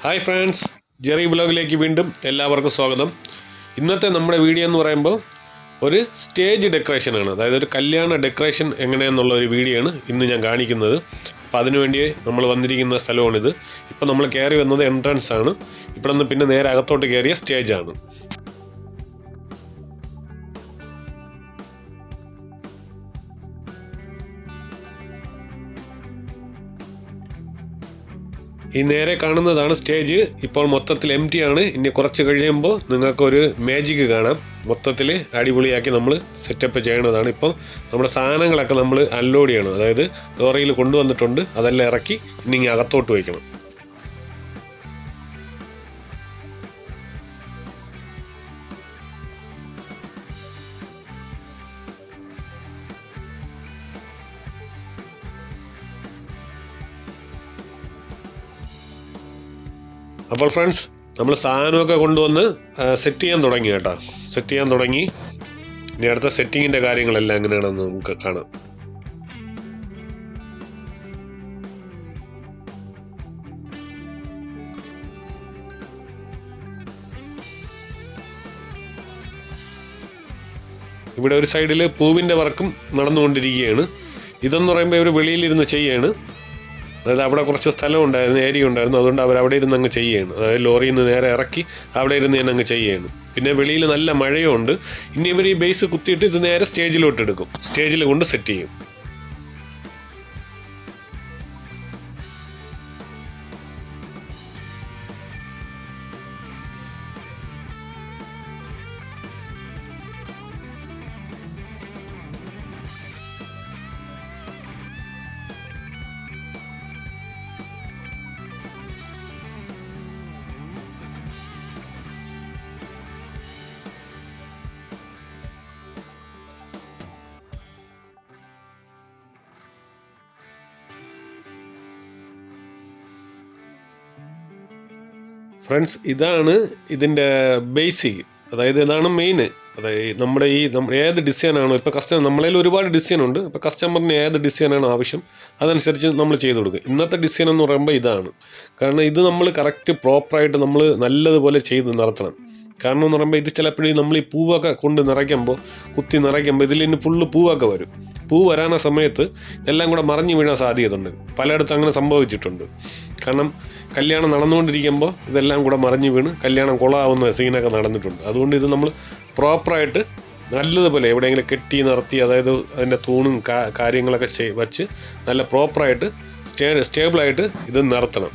Hi friends, Jerry വ്ലോഗിലേക്ക് വീണ്ടും എല്ലാവർക്കും സ്വാഗതം. ഇന്നത്തെ നമ്മുടെ വീഡിയോ എന്ന് പറയുമ്പോൾ ഒരു സ്റ്റേജ് ഡെക്കറേഷനാണ്. അതായത് ഒരു കല്യാണ ഡെക്കറേഷൻ എങ്ങനെയെന്നുള്ള ഒരു വീഡിയോ ആണ് ഇന്ന് ഞാൻ കാണിക്കുന്നത്. അപ്പോൾ അതിനുവേണ്ടി നമ്മൾ വന്നിരിക്കുന്ന സ്ഥലമാണിത്. ഇപ്പോൾ നമ്മൾ കയറി വന്നത് എൻട്രൻസ് ആണ്. ഇവിടെ നിന്ന് പിന്നെ നേരെ അകത്തോട്ട് കയറിയ സ്റ്റേജാണ്. ഈ നേരെ കാണുന്നതാണ് സ്റ്റേജ്. ഇപ്പോൾ മൊത്തത്തിൽ എംറ്റി ആണ്. ഇനി കുറച്ച് കഴിയുമ്പോൾ നിങ്ങൾക്കൊരു മാജിക് കാണാം. മൊത്തത്തിൽ അടിപൊളിയാക്കി നമ്മൾ സെറ്റപ്പ് ചെയ്യണതാണ്. ഇപ്പോൾ നമ്മുടെ സാധനങ്ങളൊക്കെ നമ്മൾ അൺലോഡ് ചെയ്യണം. അതായത് ലോറിയിൽ കൊണ്ടുവന്നിട്ടുണ്ട്, അതെല്ലാം ഇറക്കി ഇനി അകത്തോട്ട് വയ്ക്കണം. അപ്പോൾ ഫ്രണ്ട്സ്, നമ്മൾ സാധനമൊക്കെ കൊണ്ടുവന്ന് സെറ്റ് ചെയ്യാൻ തുടങ്ങി കേട്ടോ. സെറ്റ് ചെയ്യാൻ തുടങ്ങി. ഇനി അടുത്ത സെറ്റിങ്ങിൻ്റെ കാര്യങ്ങളെല്ലാം എങ്ങനെയാണെന്ന് നമുക്ക് കാണാം. ഇവിടെ ഒരു സൈഡിൽ പൂവിൻ്റെ വർക്കും നടന്നുകൊണ്ടിരിക്കുകയാണ്. ഇതെന്ന് പറയുമ്പോൾ ഇവർ വെളിയിലിരുന്ന് ചെയ്യുകയാണ്. അതായത് അവിടെ കുറച്ച് സ്ഥലം ഉണ്ടായിരുന്നു, ഏരിയ ഉണ്ടായിരുന്നു. അതുകൊണ്ട് അവർ ഇരുന്ന് അങ്ങ് ചെയ്യുകയാണ്. അതായത് ലോറിയിൽ നിന്ന് നേരെ ഇറക്കി അവിടെ ഇരുന്ന് ഞാൻ അങ്ങ് ചെയ്യുകയാണ്. പിന്നെ വെളിയിൽ നല്ല മഴയുണ്ട്. ഇനി ഇവർ ഈ ബേസ് കുത്തിയിട്ട് ഇത് നേരെ സ്റ്റേജിലോട്ട് എടുക്കും. സ്റ്റേജിൽ കൊണ്ട് സെറ്റ് ചെയ്യും. ഫ്രണ്ട്സ്, ഇതാണ് ഇതിൻ്റെ ബേസിക്. അതായത് ഇതാണ് മെയിൻ. അതായത് നമ്മുടെ ഏത് ഡിസൈനാണോ ഇപ്പോൾ നമ്മളതിൽ ഒരുപാട് ഡിസൈനുണ്ട്. ഇപ്പോൾ കസ്റ്റമറിന് ഏത് ഡിസൈനാണ് ആവശ്യം അതനുസരിച്ച് നമ്മൾ ചെയ്ത് കൊടുക്കും. ഇന്നത്തെ ഡിസൈൻ എന്ന് പറയുമ്പോൾ ഇതാണ്. കാരണം ഇത് നമ്മൾ കറക്റ്റ് പ്രോപ്പറായിട്ട് നമ്മൾ നല്ലതുപോലെ ചെയ്ത് നടത്തണം. കാരണം എന്ന് പറയുമ്പോൾ ഇത് ചിലപ്പോഴും നമ്മൾ ഈ പൂവൊക്കെ കൊണ്ട് കുത്തി നിറയ്ക്കുമ്പോൾ ഇതിൽ ഇനി ഫുള്ള് പൂവൊക്കെ വരും. പൂ വരാന സമയത്ത് എല്ലാം കൂടെ മറിഞ്ഞു വീഴാൻ സാധ്യതയുണ്ട്. പലയിടത്തും അങ്ങനെ സംഭവിച്ചിട്ടുണ്ട്. കാരണം കല്യാണം നടന്നുകൊണ്ടിരിക്കുമ്പോൾ ഇതെല്ലാം കൂടെ മറിഞ്ഞു വീണ് കല്യാണം കൊളാവുന്ന സീനൊക്കെ നടന്നിട്ടുണ്ട്. അതുകൊണ്ട് ഇത് നമ്മൾ പ്രോപ്പറായിട്ട് നല്ലതുപോലെ എവിടെയെങ്കിലും കെട്ടി നിർത്തി, അതായത് അതിൻ്റെ തൂണും കാര്യങ്ങളൊക്കെ വച്ച് നല്ല പ്രോപ്പറായിട്ട് സ്റ്റേബിളായിട്ട് ഇത് നിർത്തണം.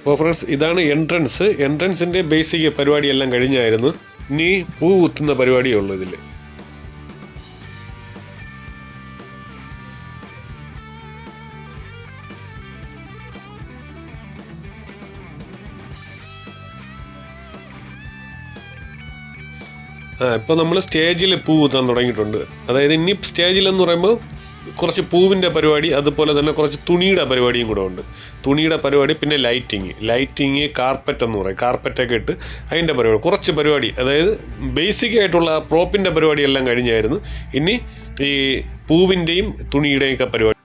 അപ്പോൾ ഫ്രണ്ട്സ്, ഇതാണ് എൻട്രൻസ്. എൻട്രൻസിൻ്റെ ബേസിക് പരിപാടിയെല്ലാം കഴിഞ്ഞായിരുന്നു. ഇനി പൂ കുത്തുന്ന പരിപാടിയേ ഉള്ളൂ ഇതിൽ. ഇപ്പോൾ നമ്മൾ സ്റ്റേജിൽ പൂ കുത്താൻ തുടങ്ങിയിട്ടുണ്ട്. അതായത് ഇനി സ്റ്റേജിലെന്ന് പറയുമ്പോൾ കുറച്ച് പൂവിൻ്റെ പരിപാടി, അതുപോലെ തന്നെ കുറച്ച് തുണിയുടെ പരിപാടിയും കൂടെ ഉണ്ട്. തുണിയുടെ പരിപാടി, പിന്നെ ലൈറ്റിങ്, കാർപ്പറ്റ് എന്ന് പറയും. കാർപ്പറ്റൊക്കെ ഇട്ട് അതിൻ്റെ പരിപാടി, കുറച്ച് പരിപാടി. അതായത് ബേസിക് ആയിട്ടുള്ള പ്രോപ്പിൻ്റെ പരിപാടിയെല്ലാം കഴിഞ്ഞായിരുന്നു. ഇനി ഈ പൂവിൻ്റെയും തുണിയുടെയും ഒക്കെ പരിപാടി.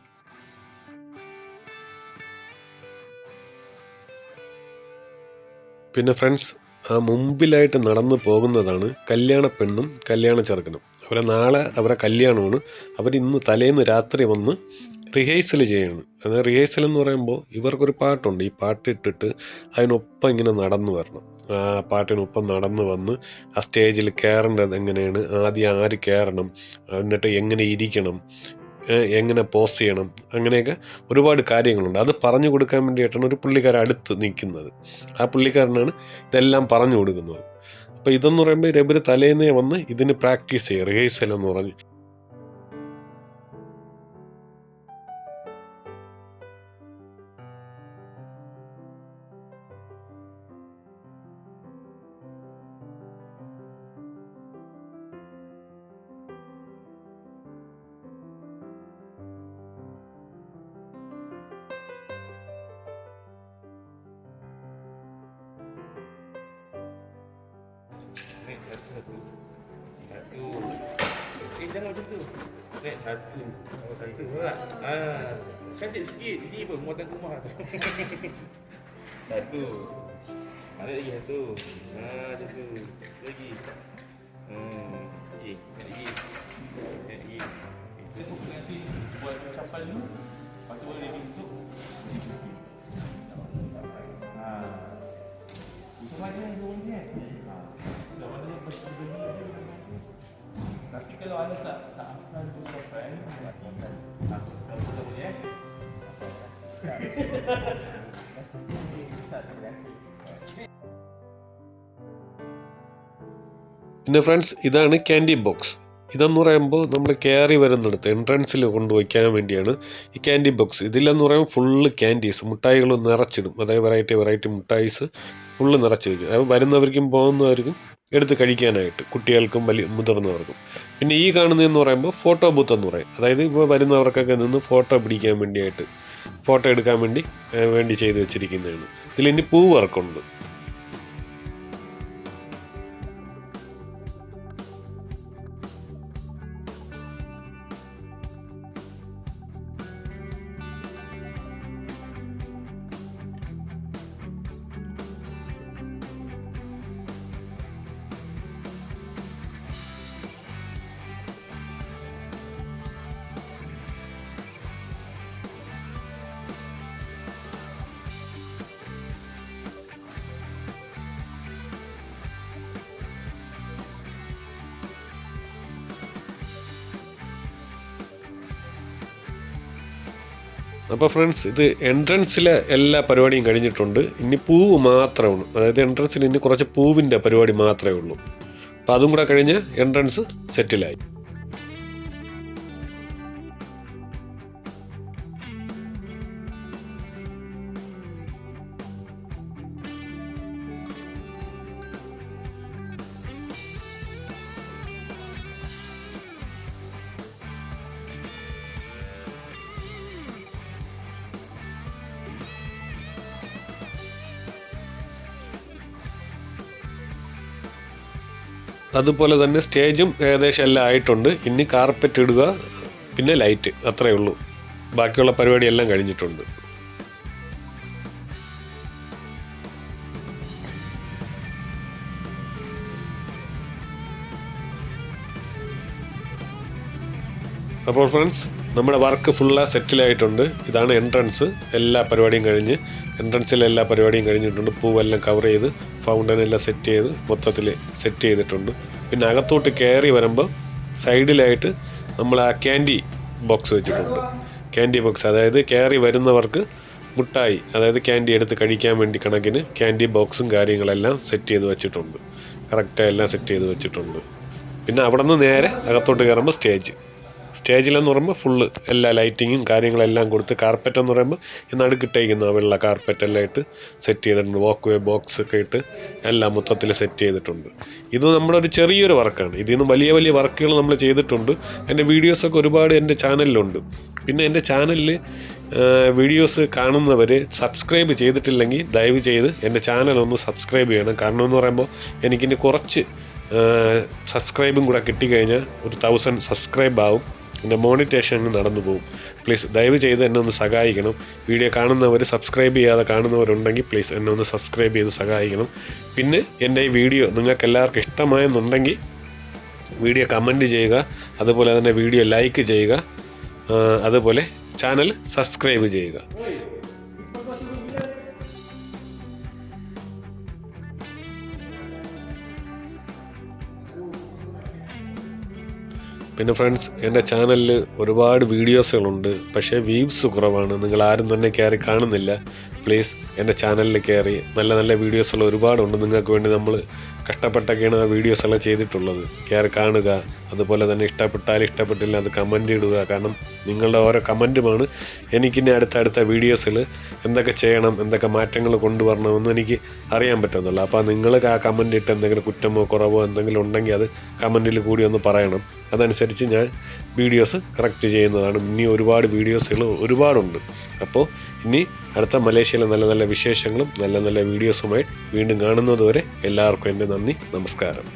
പിന്നെ ഫ്രണ്ട്സ്, ആ മുമ്പിലായിട്ട് നടന്നു പോകുന്നതാണ് കല്യാണ പെണ്ണും കല്യാണ ചെറുക്കനും. അവരെ കല്യാണമാണ്. അവരിന്ന് തലേന്ന് രാത്രി വന്ന് റിഹേഴ്സൽ ചെയ്യാണ്. അത് റിഹേഴ്സൽ എന്ന് പറയുമ്പോൾ ഇവർക്കൊരു പാട്ടുണ്ട്. ഈ പാട്ടിട്ടിട്ട് അതിനൊപ്പം ഇങ്ങനെ നടന്നു വരണം. ആ പാട്ടിനൊപ്പം നടന്നു വന്ന് ആ സ്റ്റേജിൽ കയറേണ്ടത് എങ്ങനെയാണ്, ആദ്യം ആര് കയറണം, എന്നിട്ട് എങ്ങനെ ഇരിക്കണം, എങ്ങനെ പോസ്റ്റ് ചെയ്യണം, അങ്ങനെയൊക്കെ ഒരുപാട് കാര്യങ്ങളുണ്ട്. അത് പറഞ്ഞു കൊടുക്കാൻ വേണ്ടിയിട്ടാണ് ഒരു പുള്ളിക്കാരൻ അടുത്ത് നിൽക്കുന്നത്. ആ പുള്ളിക്കാരനാണ് ഇതെല്ലാം പറഞ്ഞു കൊടുക്കുന്നത്. അപ്പോൾ ഇതെന്ന് പറയുമ്പോൾ രബിർ തലേന്നേ വന്ന് ഇതിന് പ്രാക്ടീസ് ചെയ്യുക, റിഹേഴ്സൽ എന്ന് പറഞ്ഞ്. Satu. Jangan macam tu. Satu. Satu pula. Cantik sikit. Ini pun muatan rumah tu. Satu. Ada lagi satu. Macam tu. Lagi. Lagi. Lagi. Nanti buat kapal dulu. Lepas tu boleh dibentuk. Macam mana yang dua ni? Tapi kalau anda tak hafal tu sampai aku tak boleh പിന്നെ friends, ഇതാണ് candy box. ഇതെന്ന് പറയുമ്പോൾ നമ്മൾ കയറി വരുന്നിടത്ത് എൻട്രൻസിൽ കൊണ്ടുവയ്ക്കാൻ വേണ്ടിയാണ് ഈ candy box. ഇതിലെന്ന് പറയുമ്പോൾ ഫുള്ള് ക്യാൻഡീസ്, മുട്ടായികൾ നിറച്ചിടും. അതായത് വെറൈറ്റി മുട്ടായിസ് ഫുള്ള് നിറച്ച് വയ്ക്കും. അത് വരുന്നവർക്കും പോകുന്നവർക്കും എടുത്ത് കഴിക്കാനായിട്ട്, കുട്ടികൾക്കും വലിയ മുതിർന്നവർക്കും. പിന്നെ ഈ കാണുന്നതെന്ന് പറയുമ്പോൾ ഫോട്ടോ ബൂത്ത് എന്ന് പറയും. അതായത് ഇപ്പോൾ വരുന്നവർക്കൊക്കെ നിന്ന് ഫോട്ടോ പിടിക്കാൻ വേണ്ടിയായിട്ട്, ഫോട്ടോ എടുക്കാൻ വേണ്ടി ചെയ്ത് വെച്ചിരിക്കുന്നതാണ്. ഇതിലിനി പൂ വർക്കുണ്ട്. അപ്പോൾ ഫ്രണ്ട്സ്, ഇത് എൻട്രൻസിലെ എല്ലാ പരിപാടിയും കഴിഞ്ഞിട്ടുണ്ട്. ഇനി പൂവ് മാത്രമാണ്. അതായത് എൻട്രൻസിൽ ഇനി കുറച്ച് പൂവിൻ്റെ പരിപാടി മാത്രമേ ഉള്ളൂ. അപ്പോൾ അതും കൂടെ കഴിഞ്ഞ് എൻട്രൻസ് സെറ്റിലായി. അതുപോലെ തന്നെ സ്റ്റേജും ഏകദേശം എല്ലാം ആയിട്ടുണ്ട്. ഇനി കാർപ്പറ്റ് ഇടുക, പിന്നെ ലൈറ്റ്, അത്രയേ ഉള്ളൂ. ബാക്കിയുള്ള പരിപാടിയെല്ലാം കഴിഞ്ഞിട്ടുണ്ട്. അപ്പോൾ ഫ്രണ്ട്സ്, നമ്മുടെ വർക്ക് ഫുള്ളാக സെറ്റിലായിട്ടുണ്ട്. ഇതാണ് എൻട്രൻസ്. എല്ലാ പരിപാടിയും കഴിഞ്ഞ്, എൻട്രൻസിലെ എല്ലാ പരിപാടിയും കഴിഞ്ഞിട്ടുണ്ട്. പൂവെല്ലാം കവർ ചെയ്ത്, ഫൗണ്ടനെല്ലാം സെറ്റ് ചെയ്ത്, മൊത്തത്തിൽ സെറ്റ് ചെയ്തിട്ടുണ്ട്. പിന്നെ അകത്തോട്ട് കയറി വരുമ്പോൾ സൈഡിലായിട്ട് നമ്മൾ ആ ക്യാൻഡി ബോക്സ് വെച്ചിട്ടുണ്ട്. ക്യാൻഡി ബോക്സ്, അതായത് കയറി വരുന്നവർക്ക് മുട്ടായി, അതായത് ക്യാൻഡി എടുത്ത് കഴിക്കാൻ വേണ്ടി കണക്കിന് ക്യാൻഡി ബോക്സും കാര്യങ്ങളെല്ലാം സെറ്റ് ചെയ്ത് വെച്ചിട്ടുണ്ട്. കറക്റ്റായി എല്ലാം സെറ്റ് ചെയ്ത് വെച്ചിട്ടുണ്ട്. പിന്നെ അവിടെ നിന്ന് നേരെ അകത്തോട്ട് കയറുമ്പോൾ സ്റ്റേജിലെന്ന് പറയുമ്പോൾ ഫുള്ള് എല്ലാ ലൈറ്റിങ്ങും കാര്യങ്ങളെല്ലാം കൊടുത്ത്, കാർപ്പറ്റ് എന്ന് പറയുമ്പോൾ നടുക്കിട്ടേക്കുന്ന വെള്ള കാർപ്പറ്റെല്ലാം ഇട്ട് സെറ്റ് ചെയ്തിട്ടുണ്ട്. വാക്ക് വേ ബോക്സ് ഒക്കെ ഇട്ട് എല്ലാം മൊത്തത്തിൽ സെറ്റ് ചെയ്തിട്ടുണ്ട്. ഇത് നമ്മുടെ ഒരു ചെറിയൊരു വർക്കാണ്. ഇതിൽ നിന്ന് വലിയ വലിയ വർക്കുകൾ നമ്മൾ ചെയ്തിട്ടുണ്ട്. എൻ്റെ വീഡിയോസൊക്കെ ഒരുപാട് എൻ്റെ ചാനലിലുണ്ട്. പിന്നെ എൻ്റെ ചാനലിൽ വീഡിയോസ് കാണുന്നവർ സബ്സ്ക്രൈബ് ചെയ്തിട്ടില്ലെങ്കിൽ ദയവ് ചെയ്ത് എൻ്റെ ചാനലൊന്ന് സബ്സ്ക്രൈബ് ചെയ്യണം. കാരണം എന്ന് പറയുമ്പോൾ എനിക്കിനി കുറച്ച് സബ്സ്ക്രൈബും കൂടെ കിട്ടിക്കഴിഞ്ഞാൽ ഒരു 1000 സബ്സ്ക്രൈബ് ആവും. എൻ്റെ മോണിറ്റേഷൻ നടന്നു പോകും. പ്ലീസ് ദയവ് ചെയ്ത് എന്നെ ഒന്ന് സഹായിക്കണം. വീഡിയോ കാണുന്നവർ, സബ്സ്ക്രൈബ് ചെയ്യാതെ കാണുന്നവരുണ്ടെങ്കിൽ പ്ലീസ് എന്നെ ഒന്ന് സബ്സ്ക്രൈബ് ചെയ്ത് സഹായിക്കണം. പിന്നെ എൻ്റെ ഈ വീഡിയോ നിങ്ങൾക്ക് എല്ലാവർക്കും ഇഷ്ടമായെന്നുണ്ടെങ്കിൽ വീഡിയോ കമൻറ്റ് ചെയ്യുക. അതുപോലെ തന്നെ വീഡിയോ ലൈക്ക് ചെയ്യുക. അതുപോലെ ചാനൽ സബ്സ്ക്രൈബ് ചെയ്യുക. പിന്നെ ഫ്രണ്ട്സ്, എൻ്റെ ചാനലിൽ ഒരുപാട് വീഡിയോസുകളുണ്ട്, പക്ഷേ വ്യൂസ് കുറവാണ്. നിങ്ങൾ ആരും തന്നെ കയറി കാണുന്നില്ല. പ്ലീസ് എൻ്റെ ചാനലിൽ കയറി നല്ല നല്ല വീഡിയോസുകൾ ഒരുപാടുണ്ട്. നിങ്ങൾക്ക് വേണ്ടി നമ്മൾ കഷ്ടപ്പെട്ടൊക്കെയാണ് ആ വീഡിയോസ് എല്ലാം ചെയ്തിട്ടുള്ളത്. കയറി കാണുക. അതുപോലെ തന്നെ ഇഷ്ടപ്പെട്ടാലും ഇഷ്ടപ്പെട്ടില്ല അത് കമൻ്റ് ഇടുക. കാരണം നിങ്ങളുടെ ഓരോ കമൻറ്റുമാണ് എനിക്കിനി അടുത്തടുത്ത വീഡിയോസിൽ എന്തൊക്കെ ചെയ്യണം, എന്തൊക്കെ മാറ്റങ്ങൾ കൊണ്ടുവരണമെന്ന് എനിക്ക് അറിയാൻ പറ്റുന്നുള്ളൂ. അപ്പോൾ നിങ്ങൾ ആ കമൻ്റ് ഇട്ട് എന്തെങ്കിലും കുറ്റമോ കുറവോ എന്തെങ്കിലും ഉണ്ടെങ്കിൽ അത് കമൻറ്റിൽ കൂടി ഒന്ന് പറയണം. അതനുസരിച്ച് ഞാൻ വീഡിയോസ് കറക്റ്റ് ചെയ്യുന്നതാണ്. ഇനി ഒരുപാട് വീഡിയോസുകൾ ഒരുപാടുണ്ട്. അപ്പോൾ ഇനി അടുത്ത മലേഷ്യയിലെ നല്ല നല്ല വിശേഷങ്ങളും നല്ല നല്ല വീഡിയോസുമായി വീണ്ടും കാണുന്നതുവരെ എല്ലാവർക്കും എൻ്റെ നന്ദി, നമസ്കാരം.